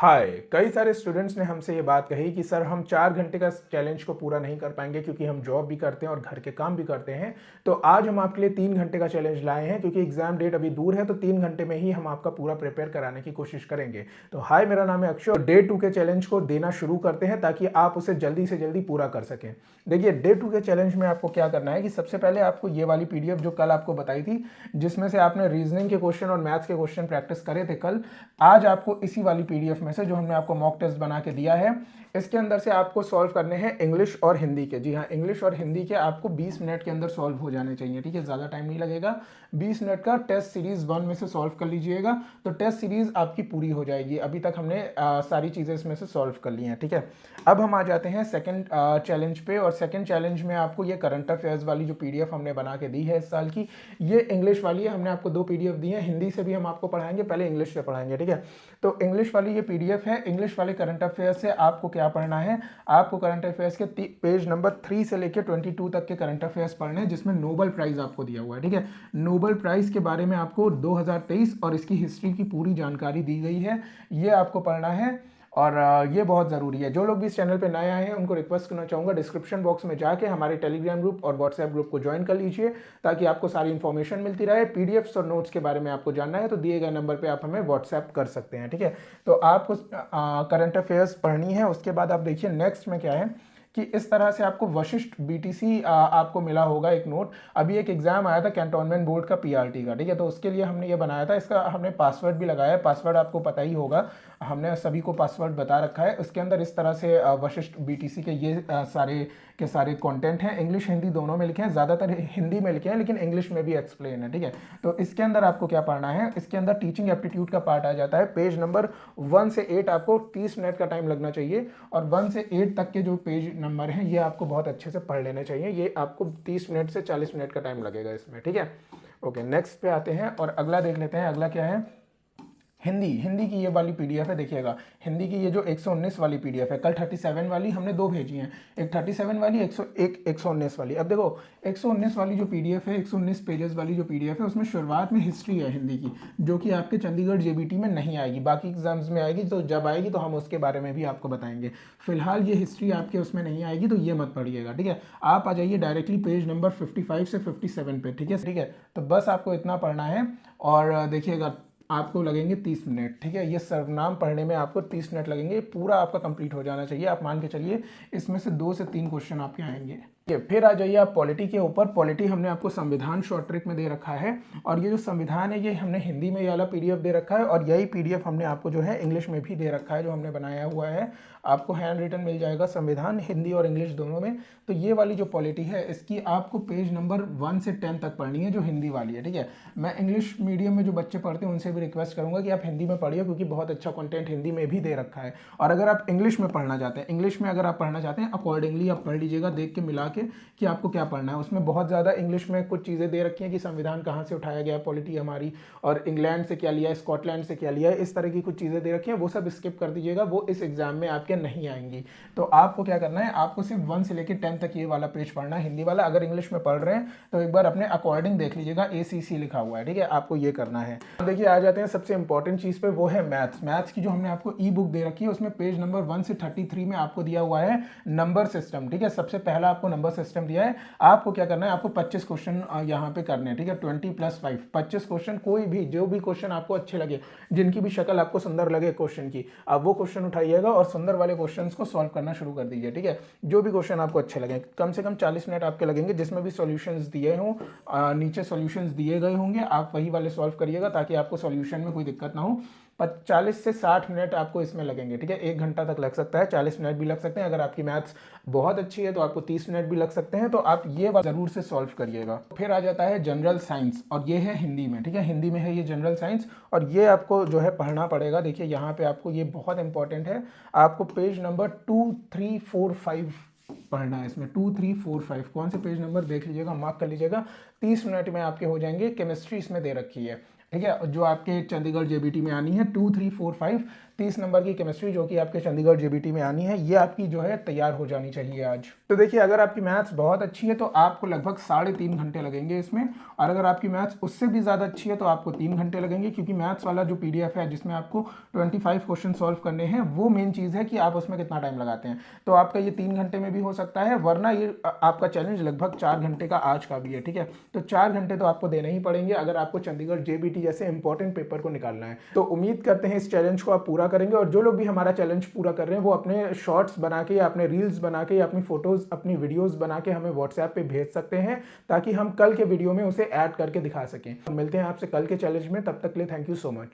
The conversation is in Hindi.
हाय। कई सारे स्टूडेंट्स ने हमसे ये बात कही कि सर हम 4 घंटे का चैलेंज को पूरा नहीं कर पाएंगे क्योंकि हम जॉब भी करते हैं और घर के काम भी करते हैं। तो आज हम आपके लिए 3 घंटे का चैलेंज लाए हैं क्योंकि एग्जाम डेट अभी दूर है, तो 3 घंटे में ही हम आपका पूरा प्रिपेयर कराने की कोशिश करेंगे। तो हाय, मेरा नाम है अक्षय और डे 2 के चैलेंज को देना शुरू करते हैं ताकि आप उसे जल्दी से जल्दी पूरा कर सकें। देखिए, डे 2 के चैलेंज में आपको क्या करना है कि सबसे पहले आपको ये वाली पीडीएफ जो कल आपको बताई थी, जिसमें से आपने रीजनिंग के क्वेश्चन और मैथ्स के क्वेश्चन प्रैक्टिस करे थे कल, आज आपको इसी वाली पीडीएफ में से जो हमने आपको मॉक टेस्ट बना के दिया है, इसके अंदर से आपको सॉल्व करने हैं इंग्लिश और हिंदी के। जी हाँ, इंग्लिश और हिंदी के आपको 20 मिनट के अंदर सॉल्व हो जाने चाहिए। ठीक है, ज़्यादा टाइम नहीं लगेगा। 20 मिनट का टेस्ट सीरीज 1 में से सॉल्व कर लीजिएगा तो टेस्ट सीरीज आपकी पूरी हो जाएगी। अभी तक हमने सारी चीज़ें इसमें से सॉल्व कर ली हैं। ठीक है, अब हम आ जाते हैं सेकंड चैलेंज पे। और सेकंड चैलेंज में आपको ये करंट अफेयर्स वाली जो पीडीएफ हमने बना के दी है इस साल की, ये इंग्लिश वाली है। हमने आपको 2 पीडीएफ दी है, हिंदी से भी हम आपको पढ़ाएंगे, पहले इंग्लिश से पढ़ाएंगे। ठीक है, तो इंग्लिश वाली ये पीडीएफ है। इंग्लिश वाले करंट अफेयर्स से आपको क्या पढ़ना है, आपको करंट अफेयर्स के पेज नंबर 3 से लेकर 22 तक के करंट अफेयर्स पढ़ने हैं, जिसमें नोबेल प्राइज आपको दिया हुआ है। ठीक है, नोबेल प्राइज के बारे में आपको 2023 और इसकी हिस्ट्री की पूरी जानकारी दी गई है, ये आपको पढ़ना है। और ये बहुत ज़रूरी है। जो लोग भी इस चैनल पे नए आए हैं उनको रिक्वेस्ट करना चाहूँगा, डिस्क्रिप्शन बॉक्स में जाके हमारे टेलीग्राम ग्रुप और व्हाट्सएप ग्रुप को ज्वाइन कर लीजिए ताकि आपको सारी इन्फॉर्मेशन मिलती रहे। पीडीएफ्स और नोट्स के बारे में आपको जानना है तो दिए गए नंबर पे आप हमें व्हाट्सएप कर सकते हैं। ठीक है, तो आपको करंट अफेयर्स पढ़नी है। उसके बाद आप देखिए नेक्स्ट में क्या है कि इस तरह से आपको वशिष्ठ बीटीसी आपको मिला होगा एक नोट। अभी एक एग्जाम आया था कैंटोनमेंट बोर्ड का पीआरटी का। ठीक है, तो उसके लिए हमने ये बनाया था, इसका हमने पासवर्ड भी लगाया है। पासवर्ड आपको पता ही होगा, हमने सभी को पासवर्ड बता रखा है। इसके अंदर इस तरह से वशिष्ठ बीटीसी के ये सारे के सारे कंटेंट हैं। इंग्लिश हिंदी दोनों में लिखे हैं, ज़्यादातर हिंदी में लिखे हैं लेकिन इंग्लिश में भी एक्सप्लेन है। ठीक है, तो इसके अंदर आपको क्या पढ़ना है, इसके अंदर टीचिंग एप्टीट्यूड का पार्ट आ जाता है। पेज नंबर 1 से 8 आपको 30 मिनट का टाइम लगना चाहिए और 1 से 8 तक के जो पेज नंबर हैं ये आपको बहुत अच्छे से पढ़ लेने चाहिए। ये आपको 30 मिनट से 40 मिनट का टाइम लगेगा इसमें। ठीक है, ओके, नेक्स्ट पे आते हैं और अगला देख लेते हैं। अगला क्या है, हिंदी की ये वाली पीडीएफ है। देखिएगा, हिंदी की ये जो 119 वाली पीडीएफ है, कल 37 वाली हमने 2 भेजी हैं, एक 37 वाली, 119 वाली। अब देखो 119 वाली जो पीडीएफ है, 119 पेजेस वाली जो पीडीएफ है, उसमें शुरुआत में हिस्ट्री है हिंदी की, जो कि आपके चंडीगढ़ जेबीटी में नहीं आएगी, बाकी एग्जाम्स में आएगी। तो जब आएगी तो हम उसके बारे में भी आपको बताएंगे। फिलहाल ये हिस्ट्री आपके उसमें नहीं आएगी, तो ये मत पढ़िएगा। ठीक है, आप आ जाइए डायरेक्टली पेज नंबर 55 से 57 पे। ठीक है, तो बस आपको इतना पढ़ना है और देखिएगा आपको लगेंगे 30 मिनट। ठीक है, ये सर्वनाम पढ़ने में आपको 30 मिनट लगेंगे, पूरा आपका कंप्लीट हो जाना चाहिए। आप मान के चलिए इसमें से 2 से 3 क्वेश्चन आपके आएंगे। फिर आ जाइए आप पॉलिटी के ऊपर। पॉलिटी हमने आपको संविधान शॉर्ट ट्रिक में दे रखा है और ये जो संविधान है ये हमने हिंदी में ये वाला पीडीएफ दे रखा है और यही पीडीएफ हमने आपको जो है इंग्लिश में भी दे रखा है, जो हमने बनाया हुआ है। आपको हैंड रिटन मिल जाएगा संविधान हिंदी और इंग्लिश दोनों में। तो ये वाली जो पॉलिटी है इसकी आपको पेज नंबर 1 से 10 तक पढ़नी है, जो हिंदी वाली है। ठीक है, मैं इंग्लिश मीडियम में जो बच्चे पढ़ते हैं उनसे भी रिक्वेस्ट करूंगा कि आप हिंदी में पढ़िए क्योंकि बहुत अच्छा कंटेंट हिंदी में भी दे रखा है। और अगर आप इंग्लिश में पढ़ना चाहते हैं, इंग्लिश में अगर आप पढ़ना चाहते हैं अकॉर्डिंगली आप पढ़ लीजिएगा, देख के मिला के कि आपको क्या पढ़ना है। उसमें बहुत ज़्यादा इंग्लिश में कुछ चीज़ें दे रखी हैं कि संविधान कहाँ से उठाया गया है, पॉलिटी हमारी, और इंग्लैंड से क्या लिया है, स्कॉटलैंड से क्या लिया है, इस तरह की कुछ चीज़ें दे रखी हैं, वो सब स्किप कर दीजिएगा, वो इस एग्जाम में आपके नहीं आएंगी। तो आपको क्या करना है, आपको सिर्फ 1 से लेकर 10 तक ये वाला पेज पढ़ना है हिंदी वाला। अगर इंग्लिश में पढ़ रहे हैं तो एक बार अपने अकॉर्डिंग देख लीजिएगा, ACC लिखा हुआ है। ठीक है, आपको ये करना है। देखिए आ जाते हैं सबसे इंपॉर्टेंट चीज़ पे, वो है मैथ्स। मैथ्स की जो हमने आपको ई बुक दे रखी है उसमें पेज नंबर 1 से 33 में आपको दिया हुआ है नंबर सिस्टम। ठीक है, सबसे पहला आपको नंबर सिस्टम दिया है। आपको क्या करना है, आपको 25 क्वेश्चन यहाँ पे करने हैं। ठीक है, 20 + 5 25 क्वेश्चन, कोई भी जो भी क्वेश्चन आपको अच्छे लगे, जिनकी भी शक्ल आपको सुंदर लगे क्वेश्चन की, आप वो क्वेश्चन उठाइएगा और सुंदर वाले क्वेश्चन को सॉल्व करना शुरू कर दीजिए। ठीक है, जो भी क्वेश्चन आपको अच्छे लगे, कम से कम 40 मिनट आपके लगेंगे, जिसमें भी सॉल्यूशंस दिए हों, नीचे सॉल्यूशंस दिए गए होंगे, आप वही वाले सॉल्व करिएगा ताकि आपको सॉल्यूशन में कोई दिक्कत ना हो। 40 से 60 मिनट आपको इसमें लगेंगे। ठीक है, 1 घंटा तक लग सकता है, 40 मिनट भी लग सकते हैं। अगर आपकी मैथ्स बहुत अच्छी है तो आपको 30 मिनट भी लग सकते हैं। तो आप ये बात जरूर से सॉल्व करिएगा। फिर आ जाता है जनरल साइंस और ये है हिंदी में। ठीक है, हिंदी में है ये जनरल साइंस और ये आपको जो है पढ़ना पड़ेगा। देखिए यहाँ पे आपको ये बहुत इंपॉर्टेंट है, आपको पेज नंबर 2, 3, 4, 5 पढ़ना है। इसमें 2, 3, 4, 5 कौन से पेज नंबर देख लीजिएगा, मार्क कर लीजिएगा। 30 मिनट में आपके हो जाएंगे। केमिस्ट्री इसमें दे रखी है, ठीक है, जो आपके चंडीगढ़ जेबीटी में आनी है 2, 3, 4, 5, 30 नंबर की केमिस्ट्री जो कि आपके चंडीगढ़ जेबीटी में आनी है, ये आपकी जो है तैयार हो जानी चाहिए आज। तो देखिए, अगर आपकी मैथ्स बहुत अच्छी है तो आपको लगभग 3.5 घंटे लगेंगे इसमें, और अगर आपकी मैथ्स उससे भी ज़्यादा अच्छी है तो आपको 3 घंटे लगेंगे, क्योंकि मैथ्स वाला जो पीडीएफ है जिसमें आपको 25 क्वेश्चन सॉल्व करने हैं, वो मेन चीज़ है कि आप उसमें कितना टाइम लगाते हैं। तो आपका ये 3 घंटे में भी हो सकता है, वरना ये आपका चैलेंज लगभग 4 घंटे का आज का भी है। ठीक है, तो 4 घंटे तो आपको देने ही पड़ेंगे अगर आपको चंडीगढ़ जेबीटी जैसे इंपॉर्टेंट पेपर को निकालना है। तो उम्मीद करते हैं इस चैलेंज को आप पूरा करेंगे, और जो लोग भी हमारा चैलेंज पूरा कर रहे हैं वो अपने शॉर्ट्स बना के या अपने रील्स बना के या अपनी फोटोज अपनी वीडियोस बना के हमें व्हाट्सएप पे भेज सकते हैं, ताकि हम कल के वीडियो में उसे ऐड करके दिखा सकें। मिलते हैं आपसे कल के चैलेंज में, तब तक के लिए थैंक यू सो मच।